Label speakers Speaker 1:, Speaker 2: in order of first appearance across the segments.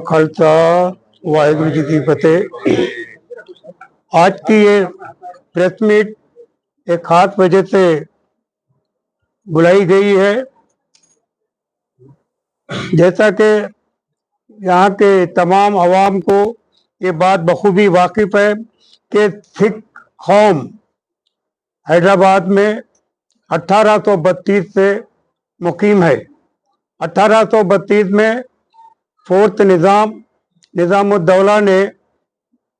Speaker 1: खालसा वाहिगुरु जी की फतेह। आज की ये प्रेस मीट एक खास वजह से बुलाई गई है। जैसा कि यहाँ के तमाम अवाम को ये बात बखूबी वाकिफ है कि सिख कौम हैदराबाद में 1832 से मुकीम है। 1832 में फोर्थ निज़ामुद्दौला ने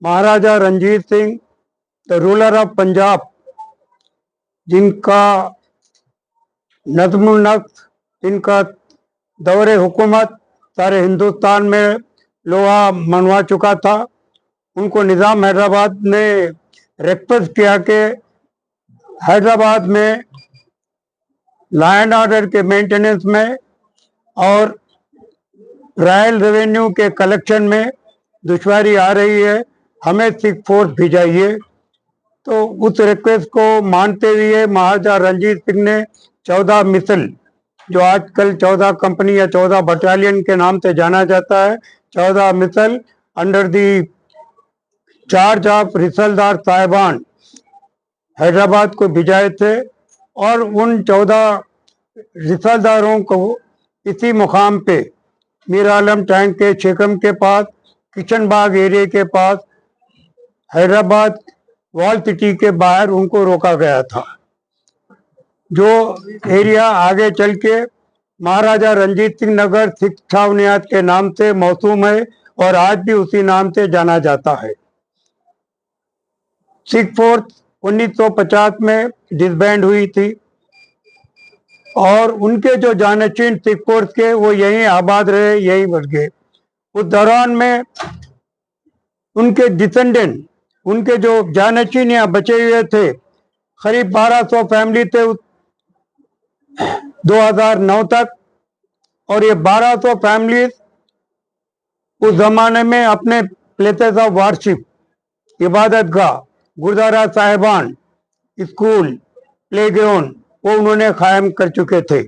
Speaker 1: Maharaja Ranjit Singh the ruler of Punjab, जिनका नज़्मुन नक्श, जिनका दौरे हुकूमत सारे हिंदुस्तान में लोहा मनवा चुका था, उनको निज़ाम हैदराबाद ने रिक्वेस्ट किया कि हैदराबाद में लॉ एंड ऑर्डर के मेंटेनेंस में और रॉयल रेवेन्यू के कलेक्शन में दुश्वारी आ रही है, हमें सिख फोर्स भिजाइए। तो उस रिक्वेस्ट को मानते हुए महाराजा रंजीत सिंह ने 14 मिसल, जो आजकल 14 कंपनी या 14 बटालियन के नाम से जाना जाता है, 14 मिसल अंडर दी चार्ज ऑफ रिसलदार साहिबान हैदराबाद को भिजाए थे। और उन 14 रिसलदारों को इसी मुकाम पे मीर आलम टैंक के शेखम के पास, किशन बाग एरिया के पास, हैदराबाद वॉल सिटी के बाहर उनको रोका गया था, जो एरिया आगे चल के महाराजा रंजीत सिंह नगर सिख छावनियात के नाम से मौसूम है और आज भी उसी नाम से जाना जाता है। सिख फोर्स 1950 में डिसबैंड हुई थी और उनके जो जानशीन सिख फोर्स के वो यहीं आबाद रहे, यहीं बढ़ गए। उस दौरान में उनके डिसेंडेंट, उनके जो जानशीन यहाँ बचे हुए थे, करीब 1200 फैमिली थे 2009 तक। और ये 1200 फैमिलीज उस जमाने में अपने प्लेसेस ऑफ वर्शिप, इबादत गाह, गुरुद्वारा साहिबान, स्कूल, प्लेग्राउंड वो उन्होंने कायम कर चुके थे।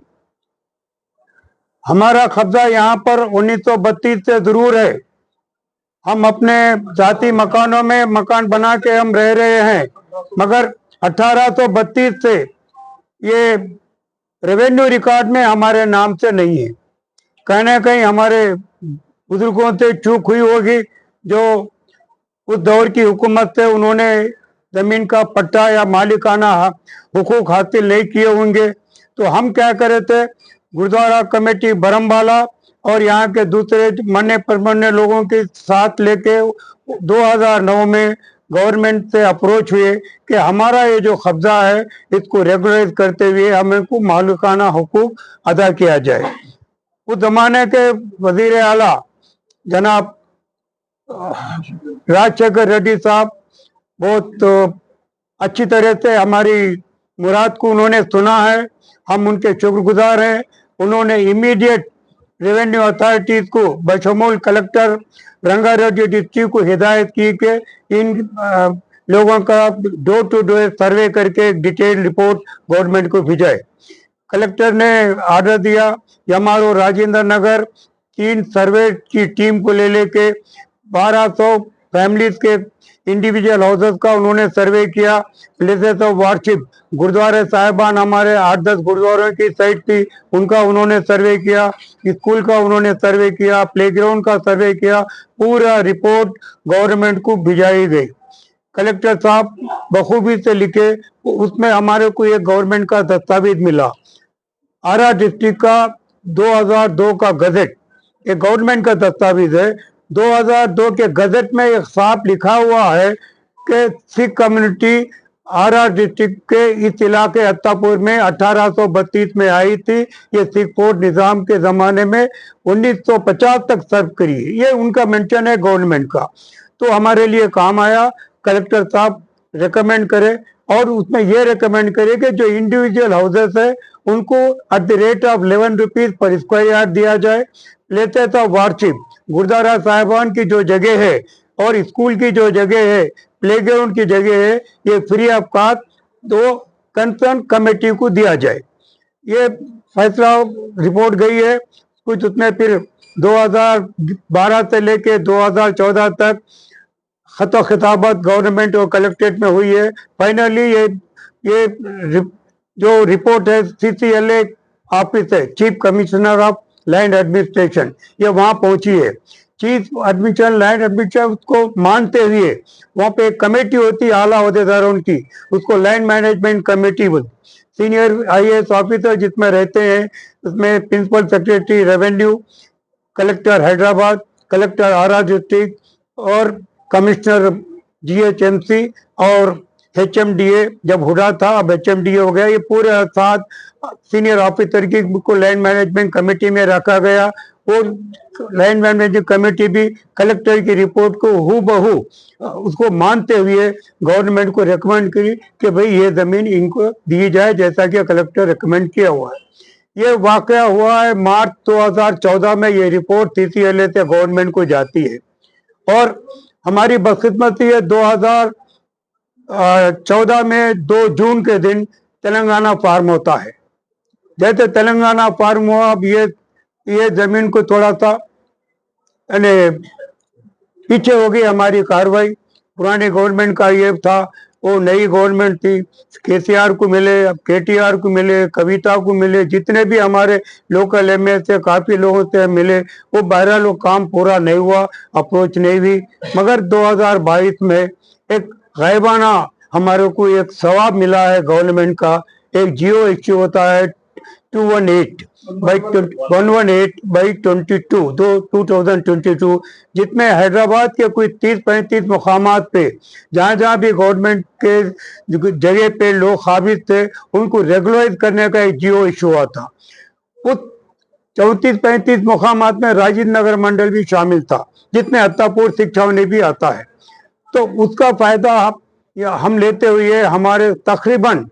Speaker 1: हमारा कब्जा यहाँ पर 1932 से जरूर है। हम अपने जाती मकानों में मकान बना के हम रह रहे हैं, मगर 1832 से ये रेवेन्यू रिकॉर्ड में हमारे नाम से नहीं है। कहीं ना कहीं हमारे बुजुर्गों से चूक हुई होगी, जो उस दौर की हुकूमत से उन्होंने जमीन का पट्टा या मालिकाना हुकूक हासिल नहीं किए होंगे। तो हम क्या करे थे, गुरुद्वारा कमेटी बरमबाला और यहाँ के दूसरे मन्ने परमन्ने लोगों के साथ लेके 2009 में गवर्नमेंट से अप्रोच हुए कि हमारा ये जो कब्जा है इसको रेगुलराइज करते हुए हमें को मालिकाना हुकूक अदा किया जाए। उस जमाने के वजीर आला जनाब राजशेखर रेड्डी साहब बहुत अच्छी तरह से हमारी मुराद को उन्होंने सुना है, हम उनके शुक्रगुजार हैं। उन्होंने इमीडिएट रेवेन्यू अथॉरिटीज को बशमूल कलेक्टर रंगारेड्डी डिस्ट्रिक्ट को हिदायत की कि इन लोगों का डोर टू डोर सर्वे करके एक डिटेल रिपोर्ट गवर्नमेंट को भिजाए। कलेक्टर ने ऑर्डर दिया, यमारो राजेंद्र नगर 3 सर्वे की टीम को ले लेके 1200 फैमिलीज के इंडिविजुअल हाउसेस का उन्होंने सर्वे किया। प्लेसेस ऑफ वर्शिप, गुरुद्वारे साहिबान हमारे 8-10 गुरुद्वारों की साइट थी, उनका उन्होंने सर्वे किया। स्कूल का उन्होंने सर्वे किया, प्लेग्राउंड का सर्वे किया। पूरा रिपोर्ट गवर्नमेंट को भिजाई गई। कलेक्टर साहब बखूबी से लिखे, उसमें हमारे को एक गवर्नमेंट का दस्तावेज मिला, आरा डिस्ट्रिक्ट का 2002 का गजेट, एक गवर्नमेंट का दस्तावेज है। 2002 के गजेट में एक साफ लिखा हुआ है कि सिख कम्युनिटी आरा डिस्ट्रिक्ट के इस इलाके अत्तापुर में 1832 में आई थी। ये सिख फोर्स निज़ाम के ज़माने में 1950 तक सर्व करी, ये उनका मेंशन है गवर्नमेंट का। तो हमारे लिए काम आया, कलेक्टर साहब रिकमेंड करे और उसमें ये रिकमेंड करे कि जो इंडिविजुअल हाउसेस है उनको at the rate of 11 rupees per square yard दिया जाए। लेते था वार्षिक गुरुद्वारा साहिबान की जो जगह है और स्कूल की जो जगह है, प्लेग्राउंड की जगह है, ये फ्री ऑफ कॉस्ट दो कंसर्न कमेटी को दिया जाए। ये फैसला रिपोर्ट गई है कुछ उसमें। फिर 2012 से लेके 2014 तक खिताबत गवर्नमेंट और कलेक्ट्रेट में हुई है। फाइनली ये जो रिपोर्ट है CCLA ऑफिस है, chief commissioner of land administration, ये वहां पहुंची है। चीफ एडमिनिस्ट्रेशन लैंड एडमिनिस्ट्रेशन को मानते हुए वहां पे एक कमेटी होती है आला अहदेदारों की, उसको लैंड मैनेजमेंट कमेटी बोलते। सीनियर IAS ऑफिसर जिसमें रहते हैं, उसमें principal secretary revenue, collector Hyderabad, collector आरा डिस्ट्रिक्ट और कमिश्नर GHMC और HMDA जब हुडा था अब HMDA हो गया। ये पूरे 7 सीनियर ऑफिसर की को लैंड मैनेजमेंट कमेटी में रखा गया और लैंड मैनेजमेंट कमेटी भी कलेक्टर की रिपोर्ट को हूबहू उसको मानते हुए गवर्नमेंट को रिकमेंड करी कि भाई ये जमीन इनको दी जाए जैसा कि कलेक्टर रिकमेंड किया हुआ है। ये वाकया हुआ है मार्च 2014 में। ये रिपोर्ट CCLA से गवर्नमेंट को जाती है और हमारी बदकिस्मती है 2014 में 2 जून के दिन तेलंगाना फार्म होता है। जैसे तेलंगाना फार्म हुआ, अब ये जमीन को थोड़ा सा पीछे हो गई हमारी कार्रवाई। पुरानी गवर्नमेंट का ये था, वो नई गवर्नमेंट थी, KCR को मिले, अब KTR को मिले, कविता को मिले, जितने भी हमारे लोकल MA से काफी लोगों से मिले, वो बहरहाल वो काम पूरा नहीं हुआ, अप्रोच नहीं हुई। मगर 2022 में एक गायबाना हमारे को एक सवाब मिला है गवर्नमेंट का। एक GO इश्यू होता है 118/22 जिसमें हैदराबाद के कुछ 30-35 मुकामात पे जहां भी गवर्नमेंट के जगह पे लोग काबिज थे उनको रेगुलराइज करने का एक GO इश्यू हुआ था। उस 34-35 मुकामात में राजीव नगर मंडल भी शामिल था जिसमें अत्तापुर शिक्षावनी भी आता है। तो उसका फायदा हम लेते हुए हमारे तकरीबन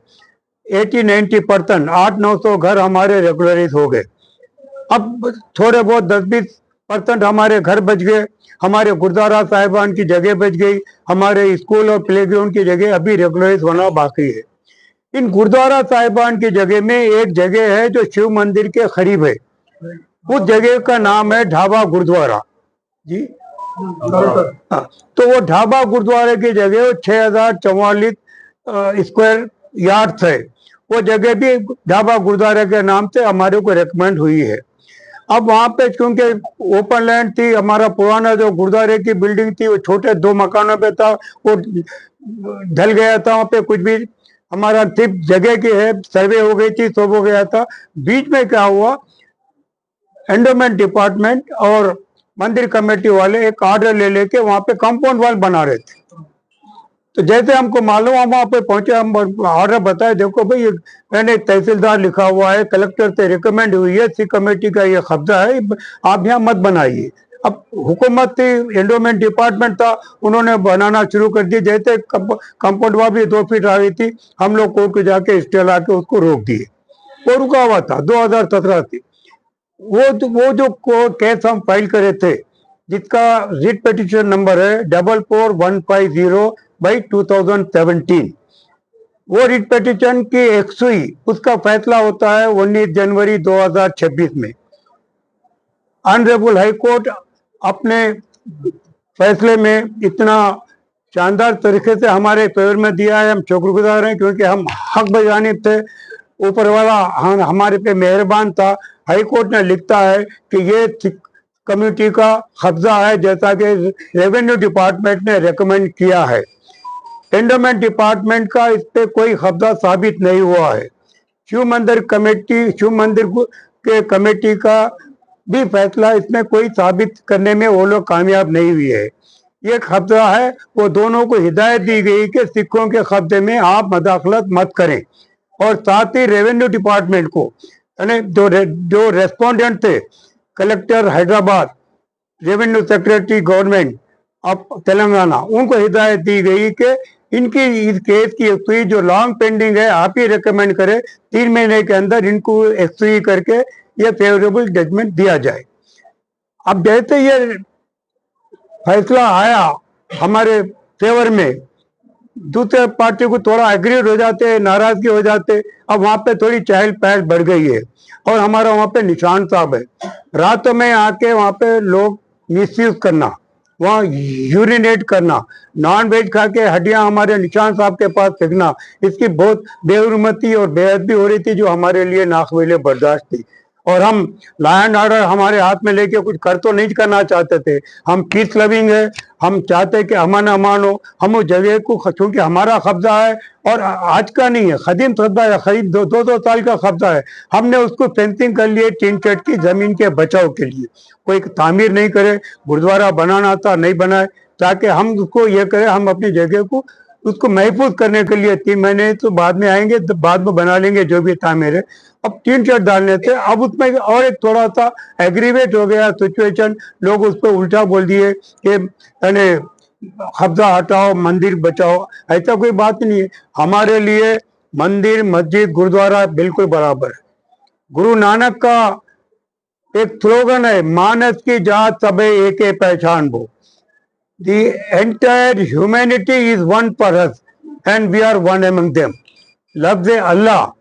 Speaker 1: 80-90% 800-900 घर हमारे रेगुलराइज हो गए। अब थोड़े बहुत 10-20% हमारे घर बच गए, हमारे गुरुद्वारा साहिबान की जगह बच गई, हमारे स्कूल और प्लेग्राउंड की जगह अभी रेगुलराइज होना बाकी है। इन गुरुद्वारा साहिबान की जगह में एक जगह है जो शिव मंदिर के करीब है। उस जगह का नाम है ढाबा गुरुद्वारा जी। तो वो ढाबा गुरुद्वारे की जगह 6044 स्क्वायर यार्ड है। वो जगह भी ढाबा गुरुद्वारे के नाम से हमारे को रिकमेंड हुई है। अब वहां पे क्योंकि ओपन लैंड थी, हमारा पुराना जो गुरुद्वारे की बिल्डिंग थी वो छोटे 2 मकानों पे था, वो ढल गया था। वहां पे कुछ भी हमारा सिर्फ जगह की है, सर्वे हो गई थी, सब हो गया था। बीच में क्या हुआ, एंडोमेंट डिपार्टमेंट और मंदिर कमेटी वाले एक ऑर्डर ले लेके वहां पे कंपाउंड वॉल बना रहे थे। तो जैसे हमको मालूम, हम वहां पे पहुंचे, हम ऑर्डर बताए, देखो भाई मैंने तहसीलदार लिखा हुआ है, कलेक्टर से रिकमेंड हुई है, सी कमेटी का ये कब्जा है, आप यहाँ मत बनाइए। अब हुकूमत थी, एंडोमेंट डिपार्टमेंट था, उन्होंने बनाना शुरू कर दिया। जैसे कंपाउंड वॉल भी 2 फीट आ गई थी, हम लोग कोर्ट को जाके स्टे ला के उसको रोक दिए। वो रुका हुआ था 2017 से। वो जो केस हम फाइल करे थे जिसका रिट पिटीशन नंबर है 44150/2017, वो रिट पिटीशन की एक्सुई उसका फैसला होता है 19 जनवरी 2026 में। ऑनरेबल हाई कोर्ट अपने फैसले में इतना शानदार तरीके से हमारे फेवर में दिया है, हम शुक्रगुजार हैं क्योंकि हम हक बजानिब थे, ऊपर वाला हमारे पे मेहरबान था। हाई कोर्ट ने लिखता है कि ये कम्युनिटी का कब्जा है जैसा कि रेवेन्यू डिपार्टमेंट ने रेकमेंड किया है। एंडोमेंट डिपार्टमेंट का इस पे कोई कब्जा साबित नहीं हुआ है। शिव मंदिर के कमेटी का भी फैसला इसमें कोई साबित करने में वो लोग कामयाब नहीं हुए है। ये कब्जा है, वो दोनों को हिदायत दी गई कि सिखों के कब्जे में आप मदाखलत मत करें। और साथ ही रेवेन्यू डिपार्टमेंट को यानी जो रेस्पोंडेंट थे, collector Hyderabad, revenue secretary government of Telangana, उनको हिदायत दी गई कि इनकी इस केस की एक्सुई जो लॉन्ग पेंडिंग है आप ही रिकमेंड करें, 3 महीने के अंदर इनको एक्सुई करके ये फेवरेबल जजमेंट दिया जाए। अब जैसे ये फैसला आया हमारे फेवर में, दूसरे पार्टी को थोड़ा एग्रीड हो जाते, नाराजगी हो जाते। अब वहां पे थोड़ी चहल पहल बढ़ गई है और हमारा वहां पे निशान साहब है, रातों में आके वहां पे लोग मिसयूज करना, वहाँ यूरिनेट करना, नॉन वेज खा के हड्डियां हमारे निशान साहब के पास फेंकना, इसकी बहुत बेहुरमती और बेअदबी हो रही थी जो हमारे लिए नाक़ाबिले बर्दाश्त थी। और हम लॉ एंड ऑर्डर हमारे हाथ में लेके कुछ कर तो नहीं करना चाहते थे, हम पीस लविंग है, हम चाहते कि अमन अमान हो। हम उस जगह को, चूंकि हमारा कब्जा है और आज का नहीं है, कदीम कब्जा है, करीब 200 साल का कब्जा है, हमने उसको फेंसिंग कर लिए टीन शेड की जमीन के बचाव के लिए। कोई तामीर नहीं करे, गुरुद्वारा बनाना था नहीं बनाए, ताकि हम उसको ये करें, हम अपनी जगह को उसको महफूज करने के लिए 3 महीने तो बाद में आएंगे, तो बाद में बना लेंगे जो भी तामीर है। अब टीन शेड डालने थे, अब उसमें और एक थोड़ा सा एग्रीवेट हो गया सिचुएशन, लोग उस पर उल्टा बोल दिए कि यानी कब्जा हटाओ मंदिर बचाओ। ऐसा कोई बात नहीं है, हमारे लिए मंदिर मस्जिद गुरुद्वारा बिल्कुल बराबर है। गुरु नानक का एक स्लोगन है, मानस की जात सबे एक पहचान वो। The entire humanity is one for us and we are one among them. लफ्ज अल्लाह,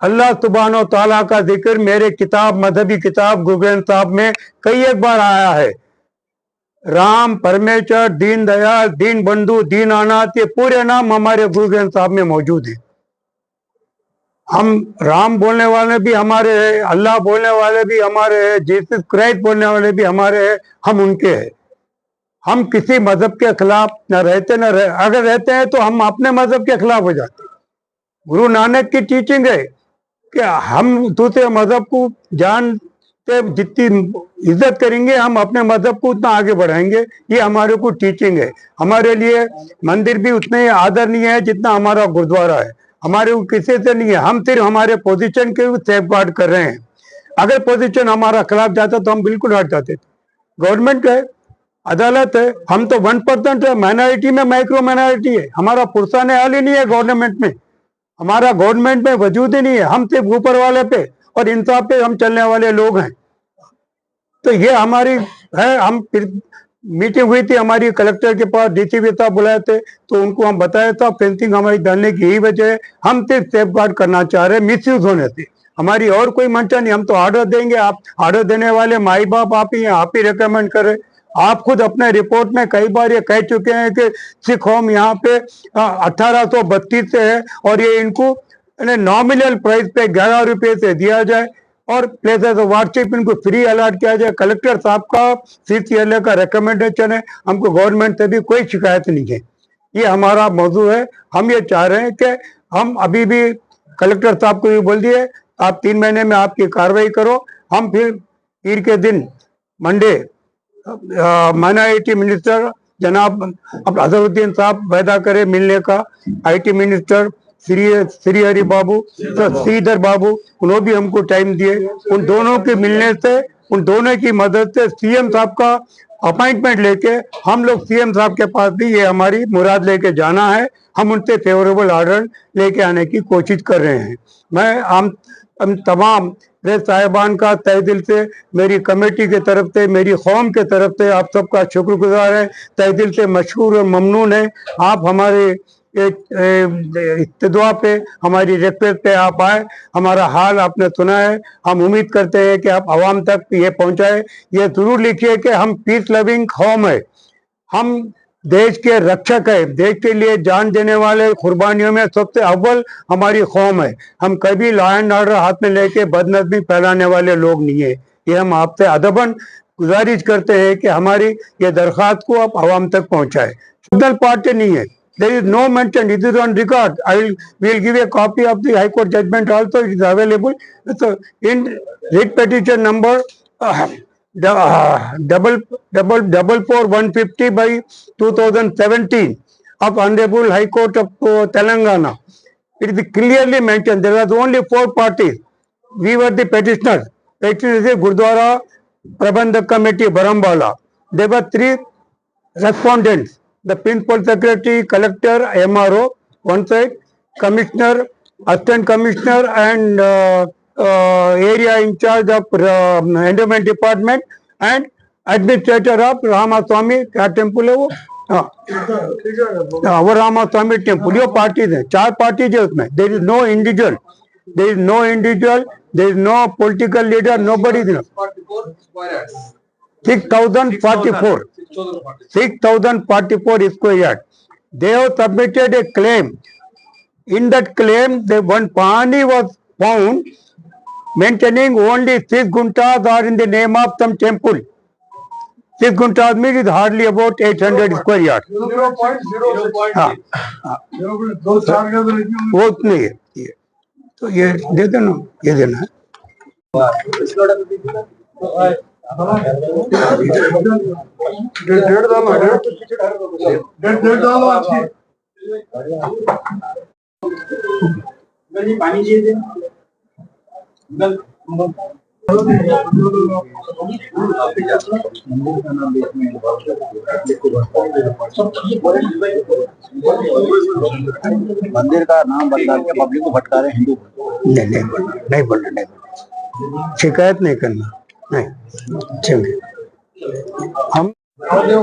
Speaker 1: अल्लाह सुब्हानो तआला का जिक्र मेरे किताब, मजहबी किताब गुरु ग्रंथ साहब में कई एक बार आया है। राम, परमेश्वर, दीन दयाल, दीन बंधु, दीन अनाथ, ये पूरे नाम हमारे गुरु ग्रंथ साहब में मौजूद है। हम राम बोलने वाले भी हमारे हैं, अल्लाह बोलने वाले भी हमारे हैं, जीसस क्राइस्ट बोलने वाले भी हमारे हैं, हम उनके हैं। हम किसी मजहब के खिलाफ न रहते न रह, अगर रहते हैं तो हम अपने मजहब के खिलाफ हो जाते। गुरु नानक की टीचिंग है कि हम दूसरे मजहब को जान के जितनी इज्जत करेंगे हम अपने मजहब को उतना आगे बढ़ाएंगे, ये हमारे को टीचिंग है। हमारे लिए मंदिर भी उतने ही आदरणीय है जितना हमारा गुरुद्वारा है, हमारे को किसी से नहीं है। हम सिर्फ हमारे पोजीशन के सेफ गार्ड कर रहे हैं। अगर पोजीशन हमारा खिलाफ जाता तो हम बिल्कुल हट जाते थे। गवर्नमेंट है, अदालत है, हम तो 1% है, माइनॉरिटी में माइक्रो माइनॉरिटी है, हमारा पुरसाने हाल ही नहीं है गवर्नमेंट में, हमारा गवर्नमेंट में वजूद ही नहीं है। हम सिर्फ ऊपर वाले पे और इंसाफ पे हम चलने वाले लोग हैं। तो ये हमारी है। हम फिर मीटिंग हुई थी हमारी कलेक्टर के पास, डीसीपी साहब बुलाए थे, तो उनको हम बताया था फेंसिंग हमारी डालने की यही वजह है, हम सिर्फ सेफ गार्ड करना चाह रहे हैं मिसयूज होने से, हमारी और कोई मंशा नहीं। हम तो ऑर्डर देंगे, आप ऑर्डर देने वाले माई बाप आप ही हैं, आप ही रिकमेंड करें। आप खुद अपने रिपोर्ट में कई बार ये कह चुके हैं कि सिख होम यहाँ पे 1832 से है और ये इनको नॉमिनल प्राइस पे 11 रुपये से दिया जाए और प्लेसेस ऑफ वर्शिप इनको फ्री अलॉट किया जाए। कलेक्टर साहब का CCLA का रिकमेंडेशन है, हमको गवर्नमेंट से भी कोई शिकायत नहीं है। ये हमारा मौजू है। हम ये चाह रहे हैं कि हम अभी भी कलेक्टर साहब को भी बोल दिए आप 3 महीने में आपकी कार्रवाई करो। हम फिर पीर के दिन मंडे माइनॉरिटी मिनिस्टर जनाब अजहरुद्दीन साहब पैदा करे मिलने का, IT मिनिस्टर श्री हरि बाबू, श्रीधर बाबू, उन्होंने भी हमको टाइम दिए। उन दोनों के मिलने से, उन दोनों की मदद से CM साहब का अपॉइंटमेंट लेके हम लोग CM साहब के पास भी ये हमारी मुराद लेके जाना है। हम उनसे फेवरेबल ऑर्डर लेके आने की कोशिश कर रहे हैं। मैं हम तमाम प्रेस साहिबान का तहे दिल से, मेरी कमेटी की तरफ से, मेरी कौम के तरफ से आप सबका शुक्रगुजार है, तहे दिल से मशहूर और ममनून है। आप हमारे इत्तेदा पे, हमारी रिक्वेस्ट पे आप आए, हमारा हाल आपने सुना है। हम उम्मीद करते हैं कि आप आवाम तक ये पहुंचाए। ये जरूर लिखिए कि हम पीस लविंग कौम है, हम देश के रक्षक है, देश के लिए जान देने वाले कुर्बानियों में सबसे अव्वल हमारी कौम है। हम कभी लॉ एंड ऑर्डर हाथ में लेके बदनज़मी फैलाने वाले लोग नहीं है। ये हम आपसे अदबन गुजारिश करते हैं कि हमारी ये दरख्वास्त को आप आवाम तक पहुंचाए। सिग्नल पार्टी नहीं है, there is no mention, it is on record. We'll give a copy of the High Court judgment also, it is available. So in writ petition number 44150 by 2017 of Honorable High Court of Telangana, it is clearly mentioned there was only 4 parties. We were the petitioners. Petitioner is Gurdwara Prabandhak Committee, Barambala. There were 3 respondents. the principal secretary, collector, MRO, one side, commissioner, assistant commissioner, and area in charge of endowment department, and administrator of Ramaswamy, क्या temple है वो? वो Ramaswamy temple, ये parties है, 4 parties है उसमें. There is no individual, there is no political leader, nobody. 6,044 square yard. They have submitted a claim. In that claim, one Pani was found maintaining only 6 guntas are in the name of some temple. 6 guntas means is hardly about 800 square yard. 0.06. हाँ, वो नहीं है. तो ये दे देना, ये देना है. डेढ़ डालो अच्छी. पानी चाहिए. मंदिर का नाम बदला के पब्लिक को भटका रहे हिंदू. नहीं बोलना. शिकायत नहीं करना. नहीं, चलिए हम पूरे